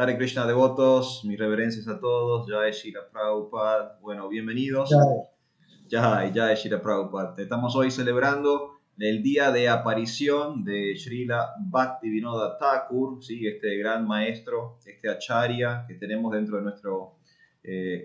Hare Krishna devotos, mis reverencias a todos, Jai Shila Prabhupada, bueno, bienvenidos, Ya, Jai Shila Prabhupada. Estamos hoy celebrando el día de aparición de Srila Bhaktivinoda Thakur, ¿sí? Este gran maestro, este acharya que tenemos dentro de nuestro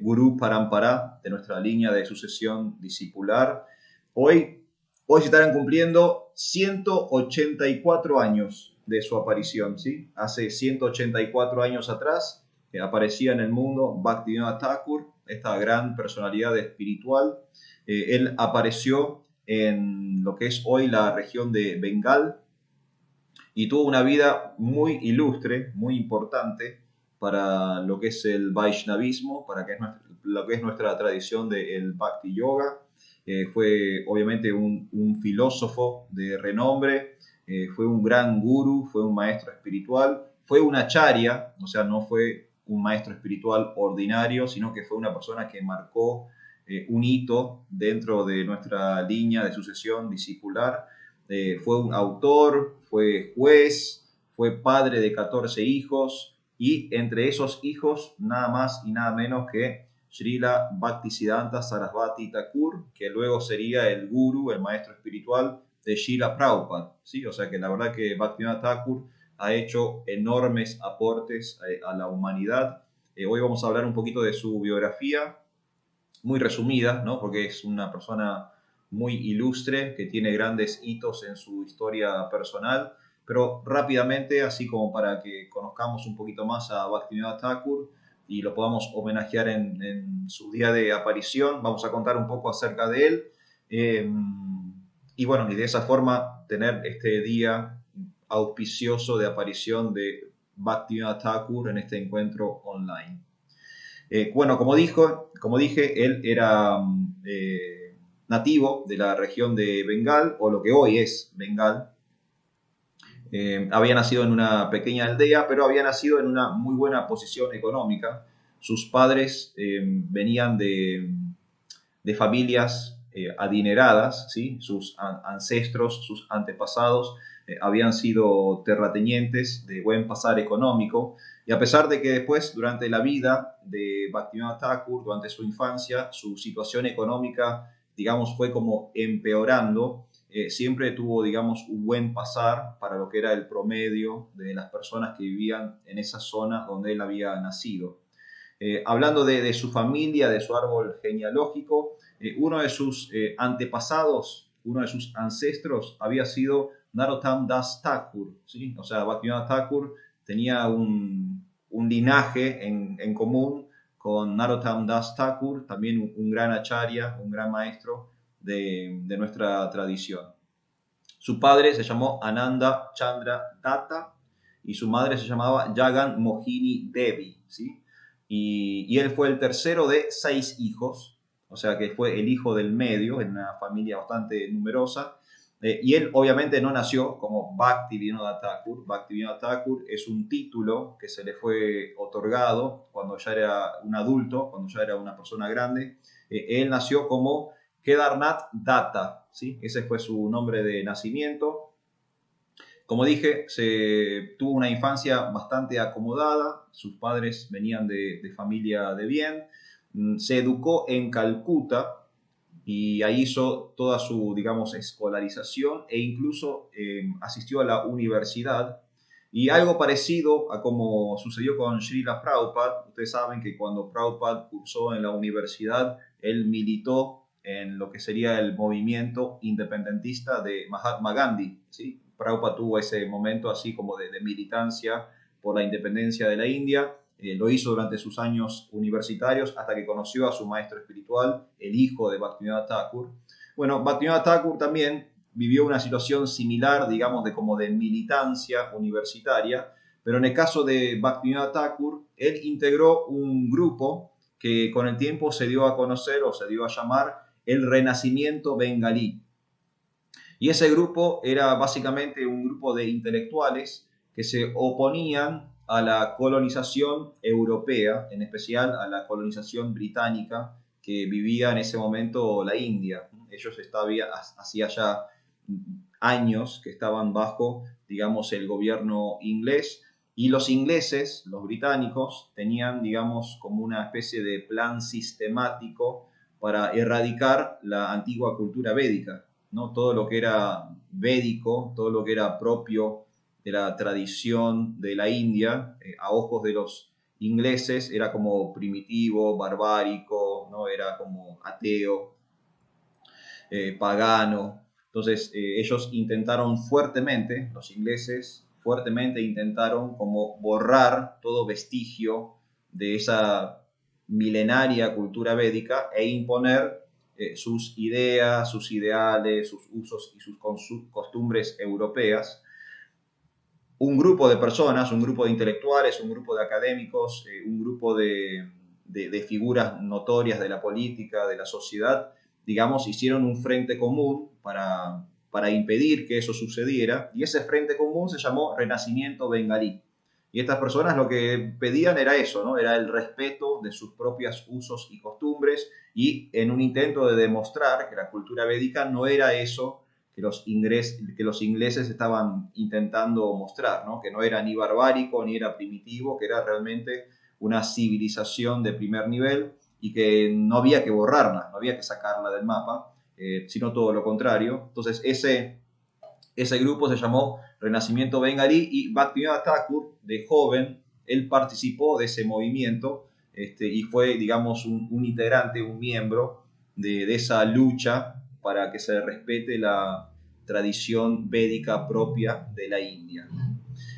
Guru Parampara, de nuestra línea de sucesión discipular. Hoy se estarán cumpliendo 184 años de su aparición, ¿sí? Hace 184 años atrás aparecía en el mundo Bhaktivinoda Thakur, esta gran personalidad espiritual. Él apareció en lo que es hoy la región de Bengal y tuvo una vida muy ilustre, muy importante para lo que es el Vaishnavismo, para lo que es nuestra tradición del Bhakti Yoga. Fue obviamente un filósofo de renombre, fue un gran guru, fue un maestro espiritual, fue un acharya, o sea, no fue un maestro espiritual ordinario, sino que fue una persona que marcó un hito dentro de nuestra línea de sucesión discipular. Fue un autor, fue juez, fue padre de 14 hijos y entre esos hijos nada más y nada menos que Srila Bhaktisiddhanta Sarasvati Thakur, que luego sería el guru, el maestro espiritual de Srila Prabhupada, ¿sí? O sea que la verdad que Bhaktivinoda Thakur ha hecho enormes aportes a la humanidad. Hoy vamos a hablar un poquito de su biografía, muy resumida, ¿no? Porque es una persona muy ilustre que tiene grandes hitos en su historia personal, pero rápidamente, así como para que conozcamos un poquito más a Bhaktivinoda Thakur y lo podamos homenajear en su día de aparición, vamos a contar un poco acerca de él. Eh, y bueno, y de esa forma tener este día auspicioso de aparición de Bhaktivinoda Thakur en este encuentro online. Bueno, como dije, él era nativo de la región de Bengal, o lo que hoy es Bengal. Había nacido en una pequeña aldea, pero había nacido en una muy buena posición económica. Sus padres venían de familias adineradas, ¿sí? Sus ancestros, sus antepasados habían sido terratenientes de buen pasar económico, y a pesar de que después, durante la vida de Bhaktivinoda Thakur, durante su infancia, su situación económica, digamos, fue como empeorando, siempre tuvo, digamos, un buen pasar para lo que era el promedio de las personas que vivían en esa zona donde él había nacido. Hablando de su familia, de su árbol genealógico, uno de sus antepasados, uno de sus ancestros había sido Narottam Das Thakur, ¿sí? O sea, Bhaktivinoda Thakur tenía un linaje en común con Narottam Das Thakur, también un gran acharya, un gran maestro de nuestra tradición. Su padre se llamó Ananda Chandra Datta y su madre se llamaba Jagan Mohini Devi, ¿sí? Y él fue el tercero de 6 hijos, o sea que fue el hijo del medio en una familia bastante numerosa. Y él obviamente no nació como Bhaktivinoda Thakur. Bhaktivinoda Thakur es un título que se le fue otorgado cuando ya era un adulto, cuando ya era una persona grande. Él nació como Kedarnath Datta, ¿sí? Ese fue su nombre de nacimiento. Como dije, tuvo una infancia bastante acomodada, sus padres venían de familia de bien, se educó en Calcuta y ahí hizo toda su, digamos, escolarización e incluso asistió a la universidad. Y algo parecido a como sucedió con Srila Prabhupada, ustedes saben que cuando Prabhupada cursó en la universidad, él militó en lo que sería el movimiento independentista de Mahatma Gandhi, ¿sí? Prabhupada tuvo ese momento así como de militancia por la independencia de la India. Lo hizo durante sus años universitarios hasta que conoció a su maestro espiritual, el hijo de Bhaktivinoda Thakur. Bueno, Bhaktivinoda Thakur también vivió una situación similar, digamos, de militancia universitaria, pero en el caso de Bhaktivinoda Thakur, él integró un grupo que con el tiempo se dio a conocer o se dio a llamar el Renacimiento Bengalí. Y ese grupo era básicamente un grupo de intelectuales que se oponían a la colonización europea, en especial a la colonización británica que vivía en ese momento la India. Ellos hacía ya años que estaban bajo, digamos, el gobierno inglés, Y los ingleses, los británicos, tenían, digamos, como una especie de plan sistemático para erradicar la antigua cultura védica, ¿no? Todo lo que era védico, todo lo que era propio de la tradición de la India, a ojos de los ingleses, era como primitivo, barbárico, ¿no? Era como ateo, pagano. Entonces ellos intentaron fuertemente, los ingleses fuertemente intentaron como borrar todo vestigio de esa milenaria cultura védica e imponer sus ideas, sus ideales, sus usos y sus costumbres europeas. Un grupo de personas, un grupo de intelectuales, un grupo de académicos, un grupo de figuras notorias de la política, de la sociedad, digamos, hicieron un frente común para impedir que eso sucediera, y ese frente común se llamó Renacimiento Bengalí. Y estas personas lo que pedían era eso, ¿no? Era el respeto de sus propios usos y costumbres, y en un intento de demostrar que la cultura védica no era eso que los ingleses estaban intentando mostrar, ¿no? Que no era ni barbárico ni era primitivo, que era realmente una civilización de primer nivel y que no había que borrarla, no había que sacarla del mapa, sino todo lo contrario. Entonces ese grupo se llamó Renacimiento Bengalí, y Bhaktivinoda Thakur, de joven, él participó de ese movimiento, y fue, digamos, un integrante, un miembro de esa lucha para que se respete la tradición védica propia de la India.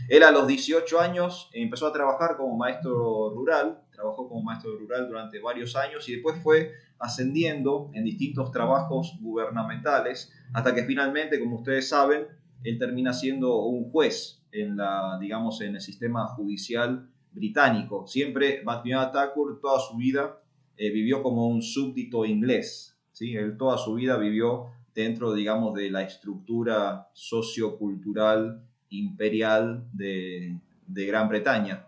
Él a los 18 años empezó a trabajar como maestro rural, trabajó como maestro rural durante varios años y después fue ascendiendo en distintos trabajos gubernamentales hasta que finalmente, como ustedes saben, él termina siendo un juez en digamos, en el sistema judicial británico. Siempre Bhaktivinoda Thakur toda su vida vivió como un súbdito inglés, ¿sí? Él toda su vida vivió dentro, digamos, de la estructura sociocultural imperial de Gran Bretaña.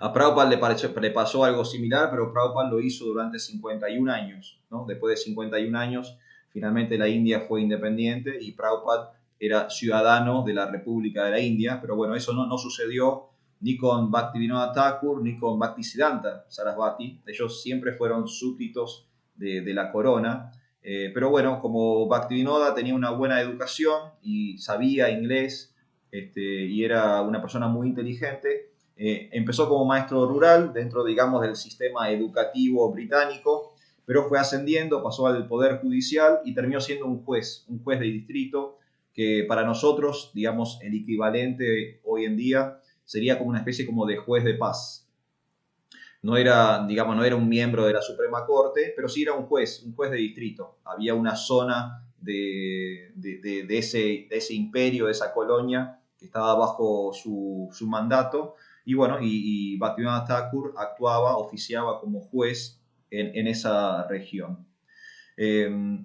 A Prabhupada le pasó algo similar, pero Prabhupada lo hizo durante 51 años, ¿no? Después de 51 años, finalmente la India fue independiente y Prabhupada era ciudadano de la República de la India, pero bueno, eso no sucedió ni con Bhaktivinoda Thakur ni con Bhaktisiddhanta Sarasvati. Ellos siempre fueron súbditos de la corona. Pero bueno, como Bhaktivinoda tenía una buena educación y sabía inglés, y era una persona muy inteligente, empezó como maestro rural dentro, digamos, del sistema educativo británico, pero fue ascendiendo, pasó al poder judicial y terminó siendo un juez de distrito, que para nosotros, digamos, el equivalente hoy en día sería como una especie como de juez de paz. No era, digamos, no era un miembro de la Suprema Corte, pero sí era un juez de distrito. Había una zona de ese imperio, de esa colonia, que estaba bajo su mandato. Y bueno, y Bhaktivinoda Thakur actuaba, oficiaba como juez en esa región.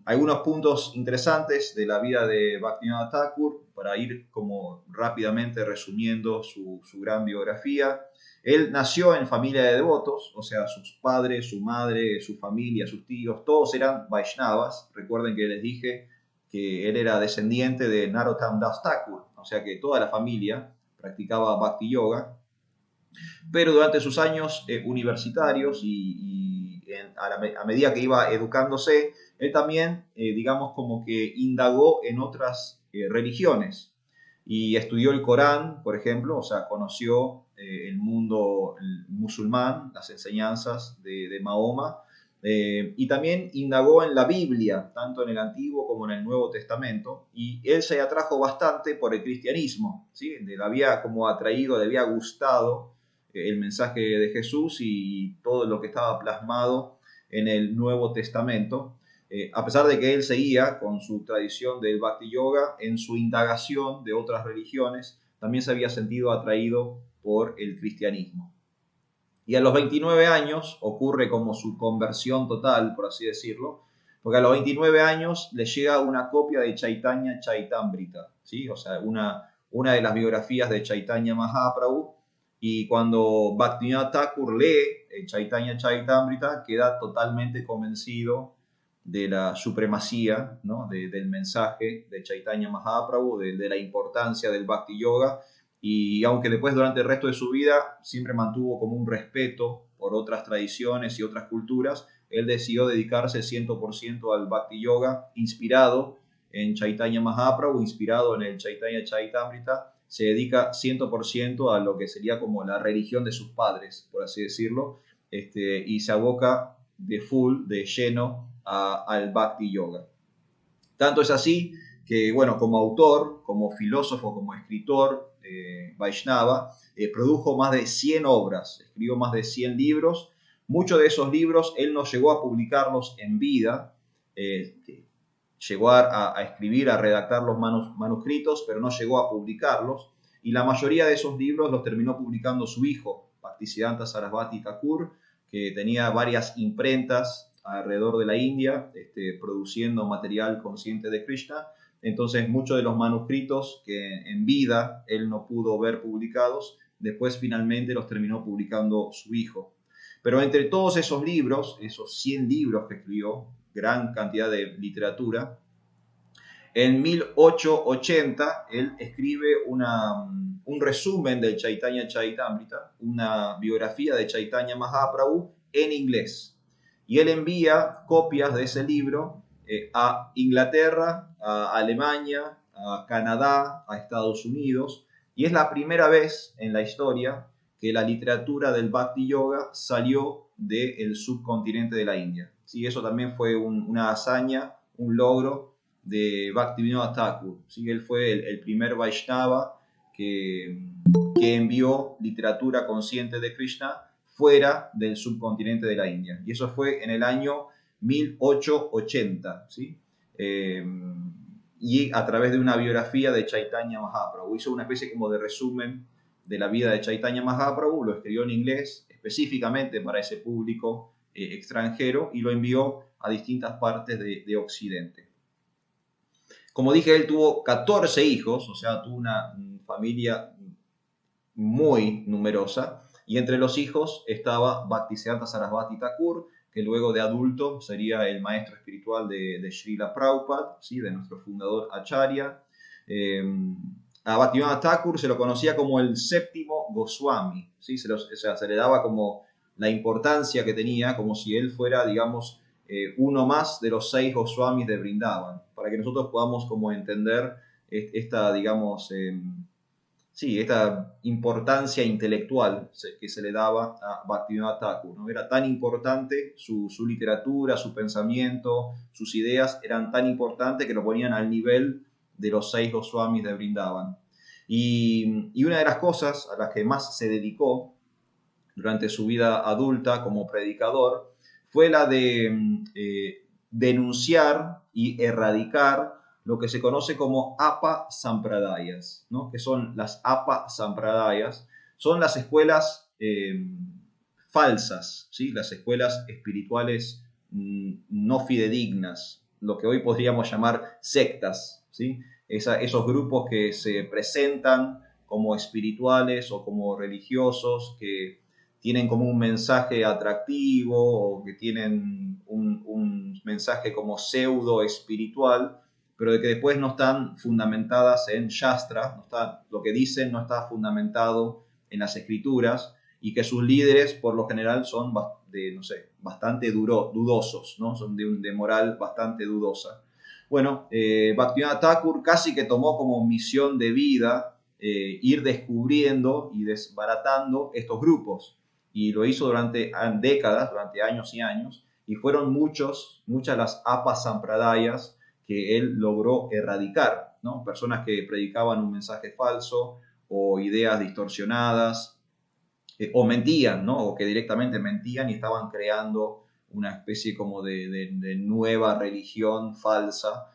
Algunos puntos interesantes de la vida de Bhaktivinoda Thakur, para ir como rápidamente resumiendo su gran biografía. Él nació en familia de devotos, o sea, sus padres, su madre, su familia, sus tíos, todos eran Vaishnavas. Recuerden que les dije que él era descendiente de Narottam Das Thakur, o sea que toda la familia practicaba Bhakti Yoga. Pero durante sus años universitarios a medida que iba educándose, él también, digamos, como que indagó en otras religiones y estudió el Corán, por ejemplo, o sea, conoció el mundo musulmán, las enseñanzas de Mahoma, y también indagó en la Biblia, tanto en el Antiguo como en el Nuevo Testamento, y él se atrajo bastante por el cristianismo, ¿sí? Le había como atraído, le había gustado el mensaje de Jesús y todo lo que estaba plasmado en el Nuevo Testamento, a pesar de que él seguía con su tradición del Bhakti Yoga, en su indagación de otras religiones, también se había sentido atraído por el cristianismo. Y a los 29 años ocurre como su conversión total, por así decirlo, porque a los 29 años le llega una copia de Chaitanya Chaitamrita, ¿sí? O sea, una de las biografías de Chaitanya Mahaprabhu, y cuando Bhaktivinoda Thakur lee Chaitanya Chaitamrita, queda totalmente convencido de la supremacía, ¿no? del mensaje de Chaitanya Mahaprabhu, de la importancia del Bhakti Yoga, y aunque después durante el resto de su vida siempre mantuvo como un respeto por otras tradiciones y otras culturas, él decidió dedicarse 100% al Bhakti Yoga, inspirado en Chaitanya Mahaprabhu, inspirado en el Chaitanya Charitamrita. Se dedica 100% a lo que sería como la religión de sus padres, por así decirlo, y se aboca de full, de lleno, al Bhakti Yoga. Tanto es así que, bueno, como autor, como filósofo, como escritor, Vaishnava, produjo más de 100 obras, escribió más de 100 libros. Muchos de esos libros él no llegó a publicarlos en vida, llegó a escribir, a redactar los manuscritos, pero no llegó a publicarlos. Y la mayoría de esos libros los terminó publicando su hijo, Bhaktisiddhanta Sarasvati Thakur, que tenía varias imprentas alrededor de la India, produciendo material consciente de Krishna. Entonces, muchos de los manuscritos que en vida él no pudo ver publicados, después finalmente los terminó publicando su hijo. Pero entre todos esos libros, esos 100 libros que escribió, gran cantidad de literatura, en 1880 él escribe un resumen del Chaitanya Charitamrita, una biografía de Chaitanya Mahaprabhu en inglés. Y él envía copias de ese libro a Inglaterra, a Alemania, a Canadá, a Estados Unidos. Y es la primera vez en la historia que la literatura del Bhakti Yoga salió del subcontinente de la India. Sí, eso también fue una hazaña, un logro de Bhaktivinoda Thakur. ¿Sí? Él fue el primer Vaishnava que envió literatura consciente de Krishna fuera del subcontinente de la India. Y eso fue en el año 1880. ¿Sí? Y a través de una biografía de Chaitanya Mahaprabhu. Hizo una especie como de resumen de la vida de Chaitanya Mahaprabhu, lo escribió en inglés específicamente para ese público extranjero y lo envió a distintas partes de Occidente. Como dije, él tuvo 14 hijos, o sea, tuvo una familia muy numerosa, y entre los hijos estaba Bhaktisiddhanta Sarasvati Thakur, que luego de adulto sería el maestro espiritual de Srila Prabhupada, ¿sí? De nuestro fundador Acharya. A Bhaktivinoda Thakur se lo conocía como el séptimo Goswami, ¿sí? Se le daba como la importancia que tenía, como si él fuera, digamos, uno más de los 6 Goswamis de Vrindavan, para que nosotros podamos como entender esta, digamos, esta importancia intelectual que se le daba a Bhaktivinoda Thakur, ¿no? Era tan importante su literatura, su pensamiento, sus ideas eran tan importantes que lo ponían al nivel de los 6 Goswamis de Vrindavan. Y una de las cosas a las que más se dedicó durante su vida adulta como predicador fue la de denunciar y erradicar lo que se conoce como Apa Sampradayas, ¿no? Que son las Apa Sampradayas, son las escuelas falsas, ¿sí? Las escuelas espirituales no fidedignas, lo que hoy podríamos llamar sectas, ¿sí? Esos grupos que se presentan como espirituales o como religiosos, que tienen como un mensaje atractivo o que tienen un mensaje como pseudo espiritual, pero de que después no están fundamentadas en Shastra, lo que dicen no está fundamentado en las escrituras, y que sus líderes por lo general son bastante dudosos, ¿no? Son de moral bastante dudosa. Bueno, Bhaktivinoda Thakur casi que tomó como misión de vida ir descubriendo y desbaratando estos grupos, y lo hizo durante décadas, durante años y años, y fueron muchas las Apa Sampradayas que él logró erradicar, ¿no? Personas que predicaban un mensaje falso o ideas distorsionadas, o mentían, ¿no? O que directamente mentían y estaban creando una especie como de nueva religión falsa,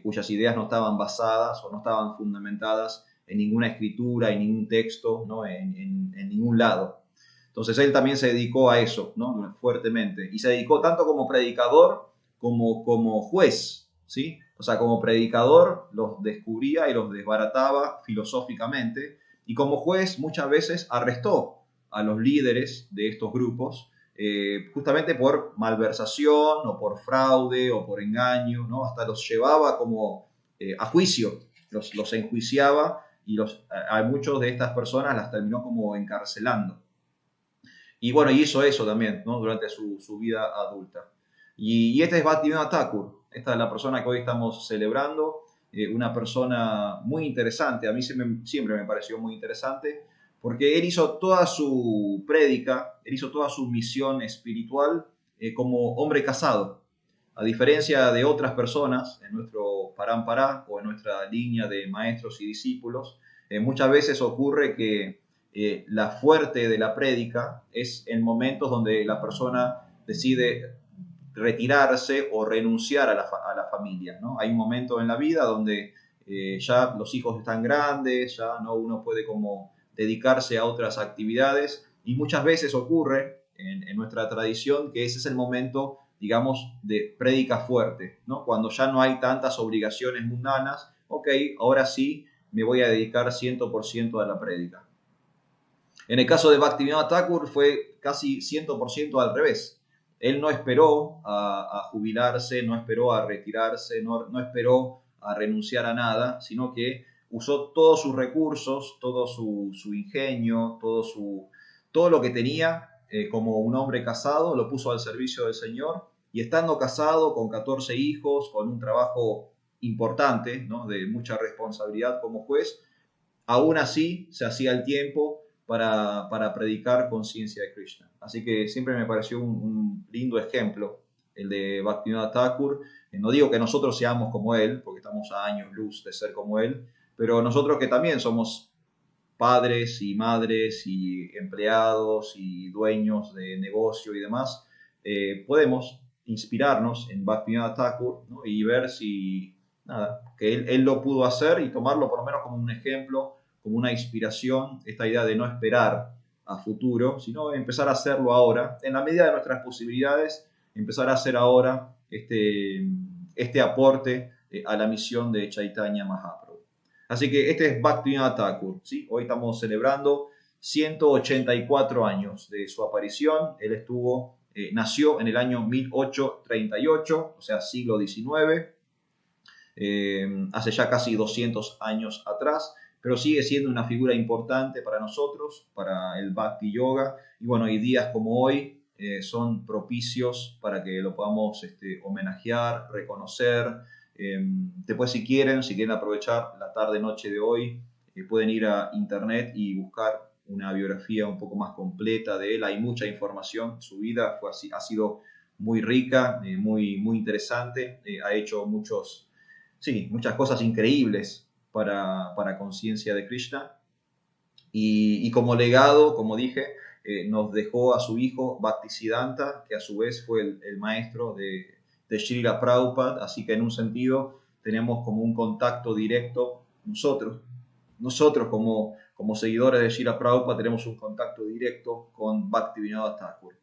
cuyas ideas no estaban basadas o no estaban fundamentadas en ninguna escritura, en ningún texto, ¿no? en ningún lado. Entonces él también se dedicó a eso, ¿no? Fuertemente, y se dedicó tanto como predicador como juez, ¿sí? O sea, como predicador los descubría y los desbarataba filosóficamente, y como juez muchas veces arrestó a los líderes de estos grupos justamente por malversación o por fraude o por engaño, ¿no? Hasta los llevaba como a juicio, los enjuiciaba a muchos de estas personas las terminó como encarcelando. Y bueno, hizo eso también, ¿no? Durante su vida adulta. Y este es Bhaktivinoda Thakur. Esta es la persona que hoy estamos celebrando. Una persona muy interesante. A mí siempre me pareció muy interesante porque él hizo toda su prédica, él hizo toda su misión espiritual como hombre casado. A diferencia de otras personas en nuestro parámpara o en nuestra línea de maestros y discípulos, muchas veces ocurre que la fuerte de la prédica es en momentos donde la persona decide retirarse o renunciar a la familia, ¿no? Hay un momento en la vida donde ya los hijos están grandes, ya no uno puede como dedicarse a otras actividades y muchas veces ocurre en nuestra tradición que ese es el momento, digamos, de prédica fuerte, ¿no? Cuando ya no hay tantas obligaciones mundanas, ok, ahora sí me voy a dedicar 100% a la prédica. En el caso de Bhaktivinoda Thakur fue casi 100% al revés. Él no esperó a jubilarse, no esperó a retirarse, no esperó a renunciar a nada, sino que usó todos sus recursos, todo su ingenio, todo lo que tenía como un hombre casado, lo puso al servicio del Señor. Y estando casado con 14 hijos, con un trabajo importante, ¿no? De mucha responsabilidad como juez, aún así se hacía el tiempo para predicar conciencia de Krishna. Así que siempre me pareció un lindo ejemplo el de Bhaktivinoda Thakur. No digo que nosotros seamos como él, porque estamos a años luz de ser como él, pero nosotros que también somos padres y madres y empleados y dueños de negocio y demás, podemos inspirarnos en Bhaktivinoda Thakur, ¿no? Y ver si, nada, que él lo pudo hacer y tomarlo por lo menos como un ejemplo, como una inspiración, esta idea de no esperar a futuro, sino empezar a hacerlo ahora, en la medida de nuestras posibilidades, empezar a hacer ahora este aporte a la misión de Chaitanya Mahaprabhu. Así que este es Bhaktivinoda Thakur, ¿sí? Hoy estamos celebrando 184 años de su aparición. Él nació en el año 1838, o sea, siglo XIX, hace ya casi 200 años atrás, pero sigue siendo una figura importante para nosotros, para el Bhakti Yoga, y bueno, y días como hoy son propicios para que lo podamos homenajear, reconocer. Después si quieren aprovechar la tarde-noche de hoy, pueden ir a internet y buscar una biografía un poco más completa de él. Hay mucha información, su vida ha sido muy rica, muy interesante, ha hecho muchas cosas increíbles para conciencia de Krishna. Y como legado, como dije, nos dejó a su hijo Bhaktisiddhanta, que a su vez fue el maestro de Srila Prabhupada, así que en un sentido tenemos como un contacto directo nosotros como seguidores de Srila Prabhupada tenemos un contacto directo con Bhaktivinoda Thakur.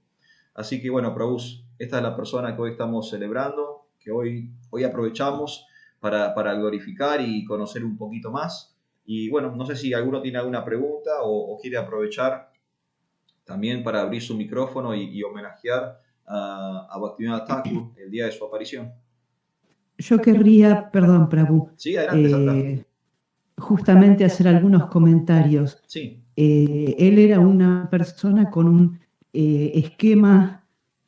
Así que bueno, Prabhus, esta es la persona que hoy estamos celebrando, que hoy aprovechamos para glorificar y conocer un poquito más. Y bueno, no sé si alguno tiene alguna pregunta o quiere aprovechar también para abrir su micrófono y homenajear a Bhaktivinoda Thakur el día de su aparición. Yo querría, perdón, Prabhu, sí, adelante. Justamente hacer algunos comentarios. Sí. Él era una persona con un esquema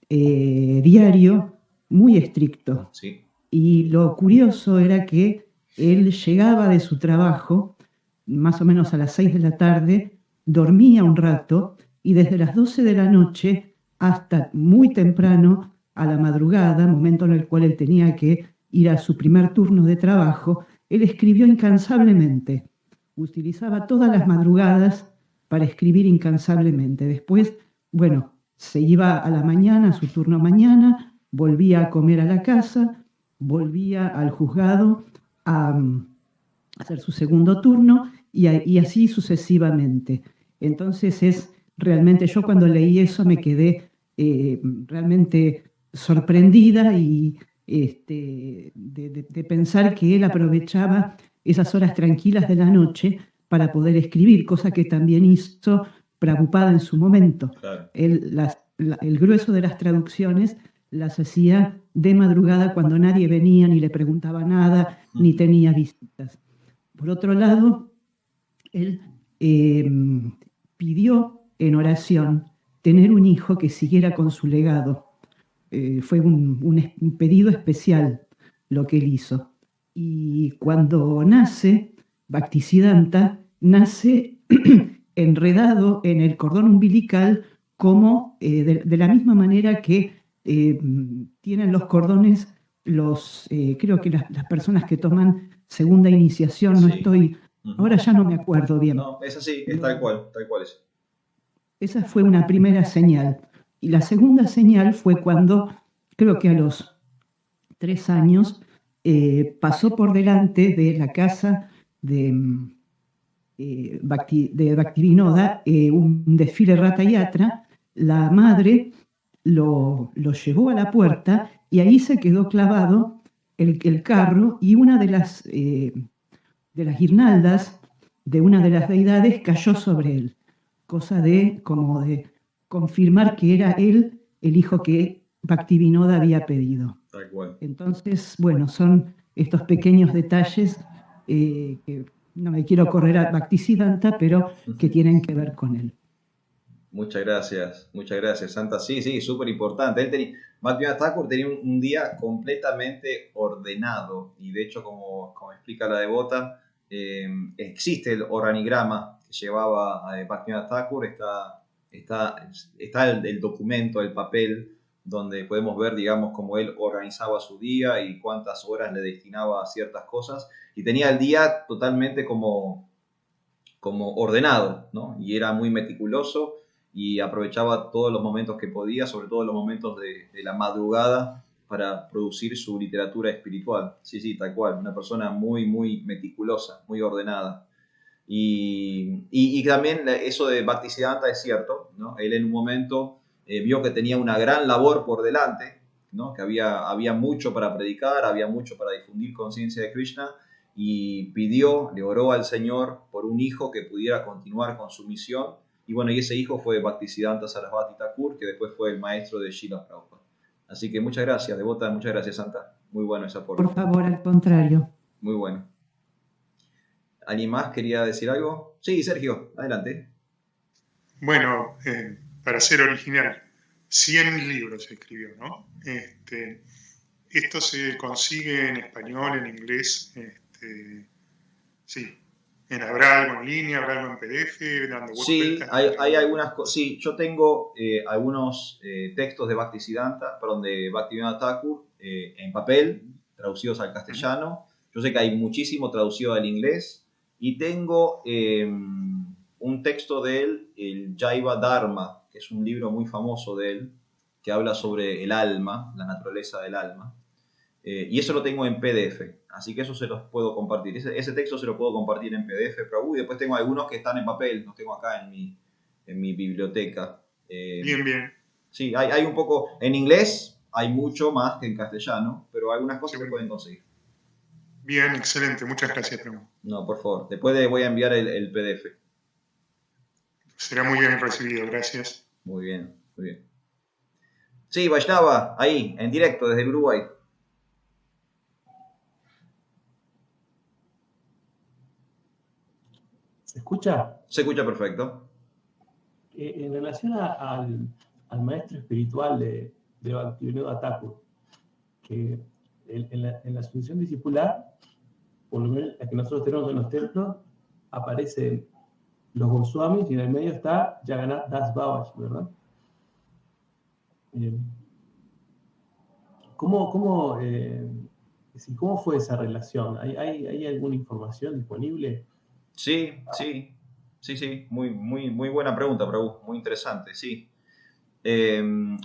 diario muy estricto. Sí. Y lo curioso era que él llegaba de su trabajo, más o menos a las 6 de la tarde, dormía un rato y desde las 12 de la noche hasta muy temprano, a la madrugada, momento en el cual él tenía que ir a su primer turno de trabajo, él escribió incansablemente. Utilizaba todas las madrugadas para escribir incansablemente. Después, bueno, se iba a la mañana, a su turno mañana, volvía a comer a la casa, volvía al juzgado a hacer su segundo turno y así sucesivamente. Entonces realmente, yo cuando leí eso me quedé realmente sorprendida y de pensar que él aprovechaba esas horas tranquilas de la noche para poder escribir, cosa que también hizo Prabhupada en su momento. Claro. El grueso de las traducciones las hacía de madrugada cuando nadie venía ni le preguntaba nada, ni tenía visitas. Por otro lado, él eh, pidió en oración tener un hijo que siguiera con su legado. Fue un pedido especial lo que él hizo. Y cuando nace, Bhaktisiddhanta nace enredado en el cordón umbilical como de la misma manera que tienen los cordones creo que las personas que toman segunda iniciación, no Sí. estoy, ahora ya no me acuerdo bien. No, es así, es tal cual es. Esa fue una primera señal. Y la segunda señal fue cuando, creo que a los 3 años, pasó por delante de la casa de, de Bhaktivinoda un desfile Ratha Yatra. La madre lo llevó a la puerta y ahí se quedó clavado el carro y una de las guirnaldas de una de las deidades cayó sobre él, cosa de como de confirmar que era él el hijo que Bhaktivinoda había pedido. Tal cual. Entonces, bueno, son estos pequeños detalles que no me quiero correr a Bhaktisiddhanta, pero que tienen que ver con él. Muchas gracias, Santa. Sí, sí, súper importante. Bhaktivinoda Thakur tenía un día completamente ordenado y de hecho, como explica la devota, existe el organigrama que llevaba a Bhaktivinoda Thakur, está el documento, el papel, donde podemos ver, digamos, cómo él organizaba su día y cuántas horas le destinaba a ciertas cosas y tenía el día totalmente como ordenado, ¿no? Y era muy meticuloso y aprovechaba todos los momentos que podía, sobre todo los momentos de la madrugada, para producir su literatura espiritual. Sí, sí, tal cual, una persona muy, muy meticulosa, muy ordenada. Y también eso de Bhaktisiddhanta es cierto, ¿no? Él en un momento vio que tenía una gran labor por delante, ¿no? Que había mucho para predicar, había mucho para difundir conciencia de Krishna, y le oró al Señor por un hijo que pudiera continuar con su misión. Y bueno, y ese hijo fue Bhaktisiddhanta Sarasvati Thakur, que después fue el maestro de Srila Prabhupada. Así que muchas gracias, devota, muchas gracias, Santa. Muy bueno ese aporte. Por favor, al contrario. Muy bueno. ¿Alguien más quería decir algo? Sí, Sergio, adelante. Bueno, para ser original, 100 libros escribió, ¿no? Esto se consigue en español, en inglés, sí. ¿Habrá algo en línea, habrá algo en PDF, dando Sí, vueltas? hay algunas cosas. Sí, yo tengo algunos textos de Bhaktisiddhanta, perdón, de Bhaktivinoda Thakur en papel, traducidos al castellano. Yo sé que hay muchísimo traducido al inglés. Y tengo un texto de él, el Jaiva Dharma, que es un libro muy famoso de él, que habla sobre el alma, la naturaleza del alma. Y eso lo tengo en PDF, así que eso se los puedo compartir. Ese texto se lo puedo compartir en PDF, Prabhu, y después tengo algunos que están en papel, los tengo acá en mi biblioteca. Bien. Sí, hay un poco, en inglés hay mucho más que en castellano, pero algunas cosas se pueden conseguir. Bien, excelente, muchas gracias, Prabhu. No, por favor, después voy a enviar el PDF. Será muy bien recibido, gracias. Muy bien, muy bien. Sí, Vaishnava, ahí, en directo desde Uruguay. ¿Se escucha? Se escucha perfecto. En relación al maestro espiritual de Bhaktivinoda Thakur, que en la asunción discipular, por lo menos la que nosotros tenemos en los templos, aparecen los Goswamis y en el medio está Jagannath Das Babaji, ¿verdad? ¿Cómo fue esa relación? ¿Hay alguna información disponible? Sí. Muy buena pregunta, Prabhu. Muy interesante, sí.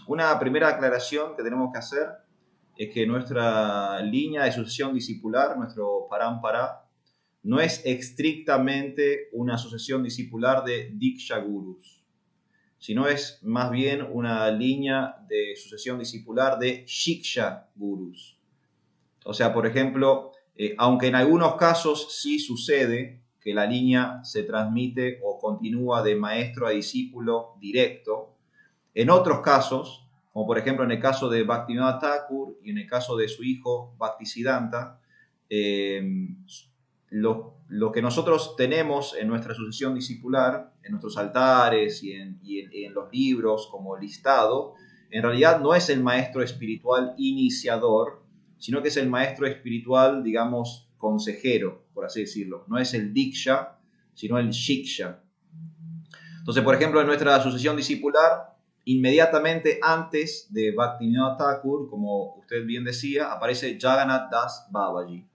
Una primera aclaración que tenemos que hacer es que nuestra línea de sucesión discipular, nuestro parampara, no es estrictamente una sucesión discipular de Diksha Gurus, sino es más bien una línea de sucesión discipular de Shiksha Gurus. O sea, por ejemplo, aunque en algunos casos sí sucede que la línea se transmite o continúa de maestro a discípulo directo, en otros casos, como por ejemplo en el caso de Bhaktivinoda Thakur y en el caso de su hijo Bhaktisiddhanta, lo que nosotros tenemos en nuestra sucesión discipular, en nuestros altares y en los libros como listado, en realidad no es el maestro espiritual iniciador, sino que es el maestro espiritual, digamos, consejero, por así decirlo. No es el Diksha, sino el Shiksha. Entonces, por ejemplo, en nuestra sucesión discipular, inmediatamente antes de Bhaktivinoda Thakur, como usted bien decía, aparece Jagannath Das Babaji.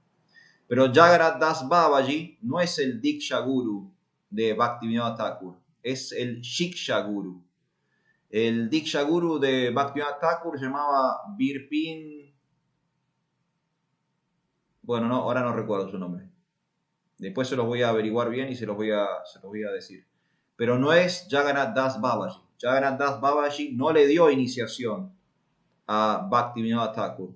Pero Jagannath Das Babaji no es el Diksha Guru de Bhaktivinoda Thakur, es el Shiksha Guru. El Diksha Guru de Bhaktivinoda Thakur se llamaba Birpin. Bueno, no, ahora no recuerdo su nombre. Después se los voy a averiguar bien y se los voy a decir. Pero no es Jagannath Das Babaji. Jagannath Das Babaji no le dio iniciación a Bhaktivinoda Thakur,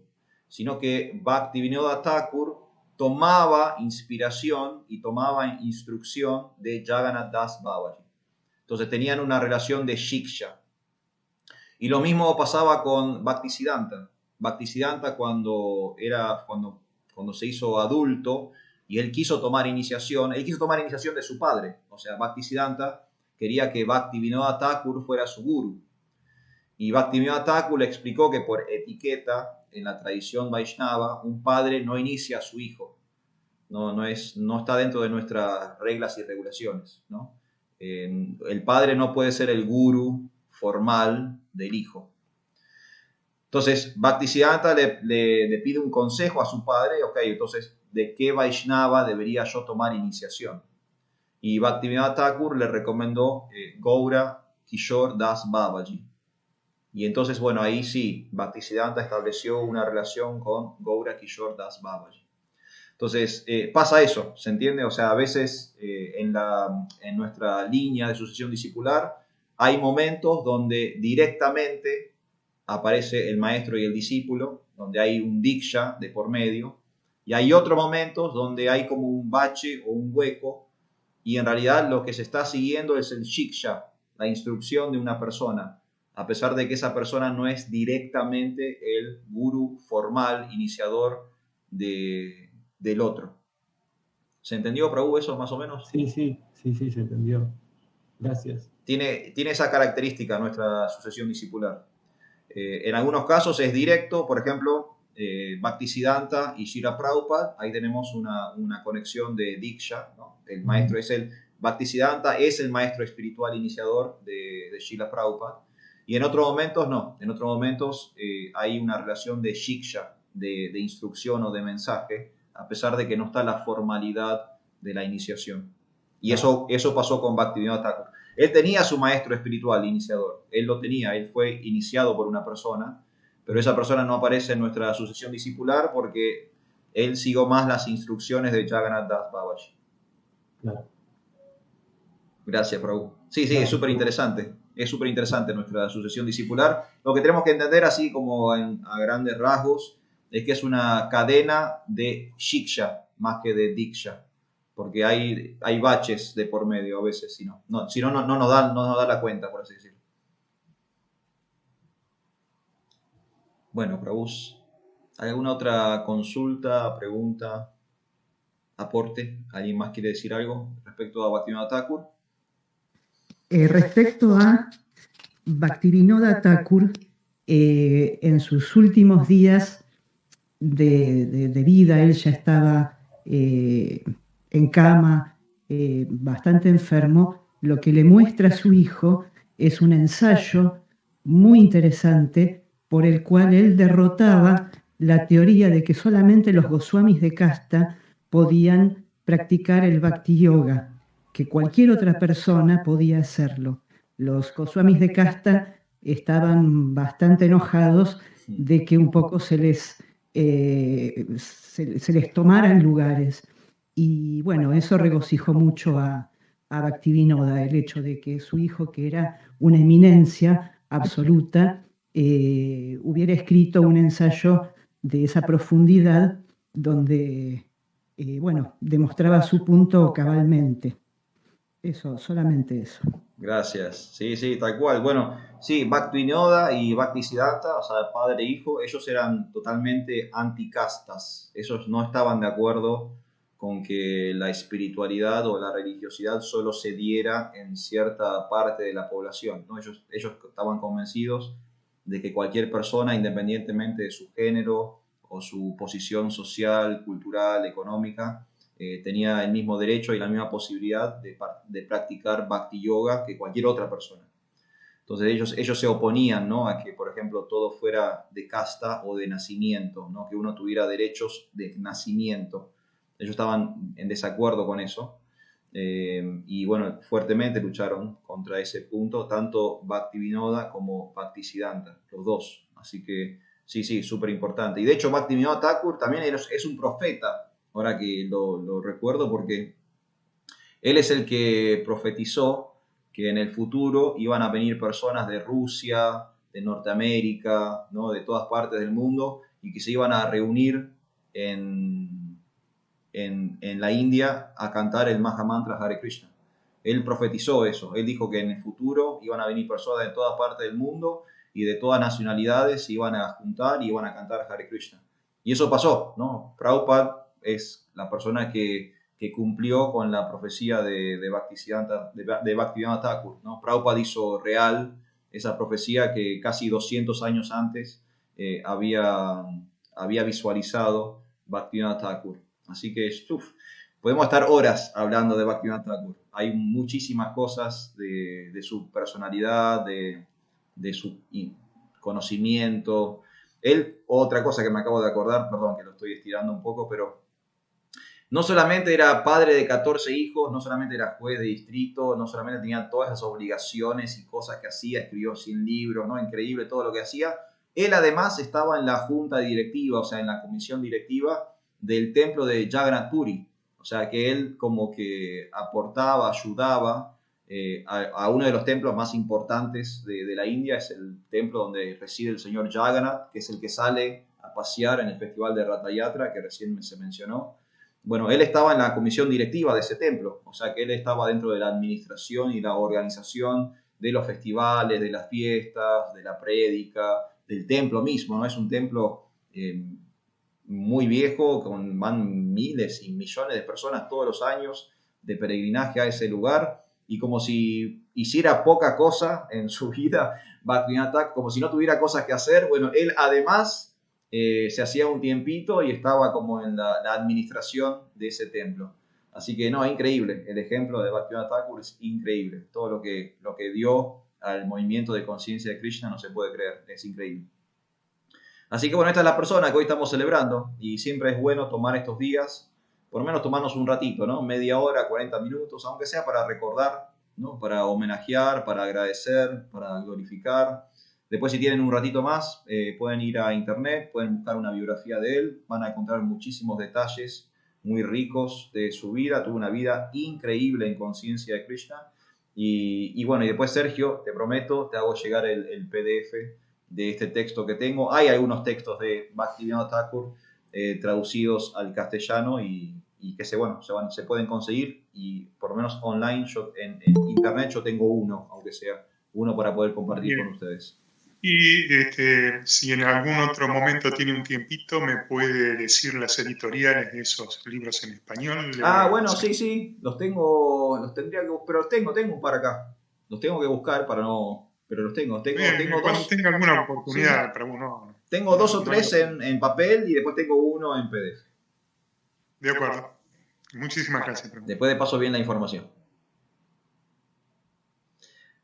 sino que Bhaktivinoda Thakur tomaba inspiración y tomaba instrucción de Jagannath Das Babaji. Entonces tenían una relación de Shiksha. Y lo mismo pasaba con Bhaktisiddhanta. Bhaktisiddhanta cuando se hizo adulto y él quiso tomar iniciación de su padre. O sea, Bhaktisiddhanta quería que Bhaktivinoda Thakur fuera su guru. Y Bhaktivinoda Thakur le explicó que por etiqueta, en la tradición Vaishnava, un padre no inicia a su hijo. No está dentro de nuestras reglas y regulaciones, ¿no? El padre no puede ser el guru formal del hijo. Entonces, Bhaktisiddhanta le pide un consejo a su padre. Ok, entonces, ¿de qué Vaishnava debería yo tomar iniciación? Y Bhaktivinoda Thakur le recomendó Gaura Kishore Das Babaji. Y entonces, bueno, ahí sí, Bhaktisiddhanta estableció una relación con Gaura Kishore Das Babaji. Entonces, pasa eso, ¿se entiende? O sea, a veces en nuestra línea de sucesión discipular hay momentos donde directamente aparece el maestro y el discípulo, donde hay un diksha de por medio, y hay otros momentos donde hay como un bache o un hueco, y en realidad lo que se está siguiendo es el shiksha, la instrucción de una persona, a pesar de que esa persona no es directamente el guru formal, iniciador del otro. ¿Se entendió, Prabhu, eso más o menos? Sí, se entendió. Gracias. Tiene esa característica nuestra sucesión discipular. En algunos casos es directo, por ejemplo, Bhaktisiddhanta y Srila Prabhupada, ahí tenemos una conexión de Diksha, ¿no? El maestro Bhaktisiddhanta es el maestro espiritual iniciador de Srila Prabhupada, y en otros momentos no, en otros momentos hay una relación de Shiksha, de instrucción o de mensaje, a pesar de que no está la formalidad de la iniciación. Y eso pasó con Bhaktivinoda Thakur. Él tenía su maestro espiritual iniciador, él lo tenía, él fue iniciado por una persona, pero esa persona no aparece en nuestra sucesión discipular porque él siguió más las instrucciones de Jagannath Das Babaji. Claro. Gracias, Prabhu. Sí, es súper interesante. Es súper interesante nuestra sucesión discipular. Lo que tenemos que entender, así como a grandes rasgos, es que es una cadena de shiksha más que de diksha. Porque hay baches de por medio a veces, si no nos da la cuenta, por así decirlo. Bueno, Prabhu, ¿hay alguna otra consulta, pregunta, aporte? ¿Alguien más quiere decir algo respecto a Bhaktivinoda Thakur? Respecto a Bhaktivinoda Thakur, en sus últimos días de vida, él ya estaba en cama, bastante enfermo. Lo que le muestra a su hijo es un ensayo muy interesante por el cual él derrotaba la teoría de que solamente los Goswamis de casta podían practicar el Bhakti Yoga, que cualquier otra persona podía hacerlo. Los Goswamis de casta estaban bastante enojados de que un poco se les tomaran lugares. Y bueno, eso regocijó mucho a Bhaktivinoda, el hecho de que su hijo, que era una eminencia absoluta, hubiera escrito un ensayo de esa profundidad donde, demostraba su punto cabalmente. Eso, solamente eso. Gracias. Sí, tal cual. Bueno, sí, Bhaktivinoda y Bhaktisiddhanta, o sea, padre e hijo, ellos eran totalmente anticastas. Ellos no estaban de acuerdo con que la espiritualidad o la religiosidad solo se diera en cierta parte de la población, ¿no? Ellos estaban convencidos de que cualquier persona, independientemente de su género o su posición social, cultural, económica, tenía el mismo derecho y la misma posibilidad de practicar Bhakti Yoga que cualquier otra persona. Entonces ellos se oponían, ¿no?, a que, por ejemplo, todo fuera de casta o de nacimiento, ¿no?, que uno tuviera derechos de nacimiento. Ellos estaban en desacuerdo con eso. Y bueno, fuertemente lucharon contra ese punto, tanto Bhaktivinoda como Bhaktisiddhanta, los dos. Así que sí, súper importante. Y de hecho Bhaktivinoda Thakur también es un profeta, ahora que lo recuerdo, porque él es el que profetizó que en el futuro iban a venir personas de Rusia, de Norteamérica, ¿no?, de todas partes del mundo, y que se iban a reunir en la India a cantar el Mahamantra Hare Krishna. Él profetizó eso. Él dijo que en el futuro iban a venir personas de todas partes del mundo y de todas nacionalidades, se iban a juntar y iban a cantar Hare Krishna. Y eso pasó, ¿no? Prabhupada es la persona que cumplió con la profecía de Bhaktivinoda Thakur, ¿no? Prabhupada hizo real esa profecía que casi 200 años antes había visualizado Bhaktivinoda Thakur. Así que podemos estar horas hablando de Bhaktivinoda Thakur. Hay muchísimas cosas de su personalidad, de su conocimiento. Él, otra cosa que me acabo de acordar, perdón que lo estoy estirando un poco, pero no solamente era padre de 14 hijos, no solamente era juez de distrito, no solamente tenía todas esas obligaciones y cosas que hacía, escribió 100 libros, ¿no? Increíble todo lo que hacía. Él además estaba en la junta directiva, o sea, en la comisión directiva del templo de Jagannath Puri. O sea, que él como que aportaba, ayudaba a uno de los templos más importantes de la India, es el templo donde reside el señor Jagannath, que es el que sale a pasear en el festival de Ratha Yatra, que recién se mencionó. Bueno, él estaba en la comisión directiva de ese templo, o sea que él estaba dentro de la administración y la organización de los festivales, de las fiestas, de la prédica, del templo mismo, ¿no? Es un templo muy viejo, van miles y millones de personas todos los años de peregrinaje a ese lugar, y como si hiciera poca cosa en su vida, Bhaktivinoda Thakur, como si no tuviera cosas que hacer, bueno, él además se hacía un tiempito y estaba como en la administración de ese templo. Así que no, increíble, el ejemplo de Bhaktivinoda Thakur es increíble, todo lo que dio al movimiento de conciencia de Krishna no se puede creer, es increíble. Así que bueno, esta es la persona que hoy estamos celebrando, y siempre es bueno tomar estos días, por lo menos tomarnos un ratito, ¿no? Media hora, 40 minutos, aunque sea para recordar, ¿no?, para homenajear, para agradecer, para glorificar. Después, si tienen un ratito más, pueden ir a internet, pueden buscar una biografía de él, van a encontrar muchísimos detalles muy ricos de su vida. Tuvo una vida increíble en conciencia de Krishna. Y bueno, y después, Sergio, te prometo, te hago llegar el PDF de este texto que tengo. Hay algunos textos de Bhaktivinoda Thakur traducidos al castellano y que se pueden conseguir, y por lo menos online, en internet yo tengo uno, aunque sea uno para poder compartir con ustedes. Y si en algún otro momento tiene un tiempito, me puede decir las editoriales de esos libros en español. Bueno, sí, los tendría que buscar, pero tengo un par acá. Los tengo que buscar para no, pero los tengo Bien, cuando dos. tenga alguna oportunidad, Sí. para uno. Tengo dos o tres en papel y después tengo uno en PDF. De acuerdo. Muchísimas gracias. Después de paso bien la información.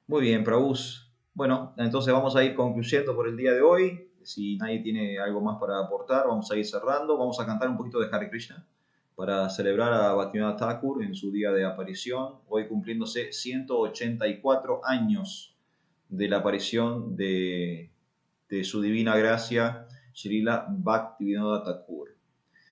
Muy bien, Prabhus. Bueno, entonces vamos a ir concluyendo por el día de hoy. Si nadie tiene algo más para aportar, vamos a ir cerrando. Vamos a cantar un poquito de Hare Krishna para celebrar a Bhaktivinoda Thakur en su día de aparición, hoy cumpliéndose 184 años de la aparición de su divina gracia, Srila Bhaktivinoda Thakur.